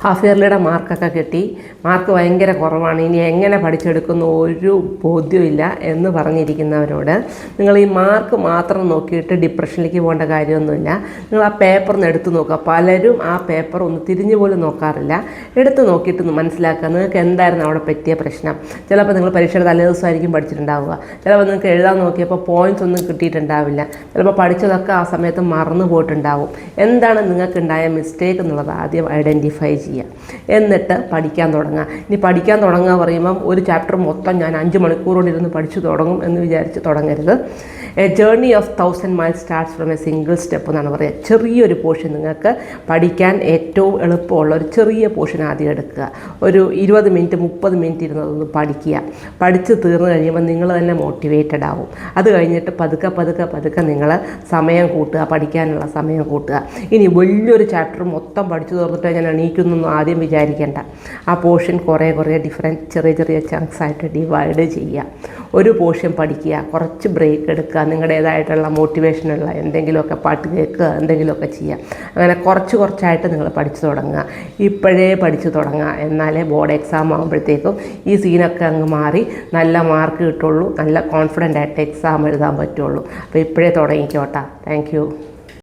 Half ഇയർലിയുടെ മാർക്കൊക്കെ കിട്ടി. Mark ഭയങ്കര കുറവാണ്, ഇനി എങ്ങനെ പഠിച്ചെടുക്കുന്നു ഒരു ബോധ്യമില്ല എന്ന് പറഞ്ഞിരിക്കുന്നവരോട് നിങ്ങൾ ഈ മാർക്ക് മാത്രം നോക്കിയിട്ട് ഡിപ്രഷനിലേക്ക് പോകേണ്ട കാര്യമൊന്നുമില്ല. നിങ്ങൾ ആ പേപ്പറിന് എടുത്ത് നോക്കുക. പലരും ആ പേപ്പർ ഒന്ന് തിരിഞ്ഞു പോലും നോക്കാറില്ല. എടുത്ത് നോക്കിയിട്ട് മനസ്സിലാക്കുക നിങ്ങൾക്ക് എന്തായിരുന്നു അവിടെ പറ്റിയ പ്രശ്നം. ചിലപ്പോൾ നിങ്ങൾ പരീക്ഷയുടെ തലേദിവസമായിരിക്കും പഠിച്ചിട്ടുണ്ടാവുക. ചിലപ്പോൾ നിങ്ങൾക്ക് എഴുതാൻ നോക്കിയപ്പോൾ പോയിൻറ്റ്സ് ഒന്നും കിട്ടിയിട്ടുണ്ടാവില്ല. ചിലപ്പോൾ പഠിച്ചതൊക്കെ ആ സമയത്ത് മറന്നു പോയിട്ടുണ്ടാവും. എന്താണ് നിങ്ങൾക്കുണ്ടായ മിസ്റ്റേക്ക് എന്നുള്ളത് ആദ്യം ഐഡൻറ്റിഫൈ ചെയ്യുക. എന്നിട്ട് പഠിക്കാൻ തുടങ്ങുക. ഇനി പഠിക്കാൻ തുടങ്ങുക പറയുമ്പം ഒരു ചാപ്റ്റർ മൊത്തം ഞാൻ 5 മണിക്കൂർ കൊണ്ടിരുന്ന് പഠിച്ചു തുടങ്ങും എന്ന് വിചാരിച്ച് തുടങ്ങരുത്. A journey of 1000 miles starts from a single step എന്നാണ് പറയുക. ചെറിയൊരു പോർഷൻ നിങ്ങൾക്ക് പഠിക്കാൻ ഏറ്റവും എളുപ്പമുള്ള ഒരു ചെറിയ പോർഷൻ ആദ്യം എടുക്കുക. ഒരു 20 മിനിറ്റ് 30 മിനിറ്റ് ഇരുന്നതൊന്ന് പഠിക്കുക. പഠിച്ച് തീർന്നു കഴിയുമ്പോൾ നിങ്ങൾ തന്നെ മോട്ടിവേറ്റഡ് ആവും. അത് കഴിഞ്ഞിട്ട് പതുക്കെ നിങ്ങൾ സമയം കൂട്ടുക, പഠിക്കാനുള്ള സമയം കൂട്ടുക. ഇനി വലിയൊരു ചാപ്റ്റർ മൊത്തം പഠിച്ചു തീർന്നിട്ട് ഞാൻ എണീക്കുന്നൊന്നും ആദ്യം വിചാരിക്കേണ്ട. ആ പോർഷൻ കുറേ ഡിഫറെൻറ്റ് ചെറിയ ചങ്ക്സ് ആയിട്ട് ഡിവൈഡ് ചെയ്യുക. ഒരു പോർഷൻ പഠിക്കുക, കുറച്ച് ബ്രേക്ക് എടുക്കുക, നിങ്ങളുടേതായിട്ടുള്ള മോട്ടിവേഷനുള്ള എന്തെങ്കിലുമൊക്കെ പാട്ട് കേൾക്കുക, എന്തെങ്കിലുമൊക്കെ ചെയ്യുക. അങ്ങനെ കുറച്ചായിട്ട് നിങ്ങൾ പഠിച്ചു തുടങ്ങുക. ഇപ്പോഴേ പഠിച്ചു തുടങ്ങുക. എന്നാലേ ബോർഡ് എക്സാം ആകുമ്പോഴത്തേക്കും ഈ സീനൊക്കെ അങ്ങ് മാറി നല്ല മാർക്ക് കിട്ടുള്ളൂ, നല്ല കോൺഫിഡൻ്റ് ആയിട്ട് എക്സാം എഴുതാൻ പറ്റുള്ളൂ. അപ്പോൾ ഇപ്പോഴേ തുടങ്ങിക്കോട്ടെ. Thank you.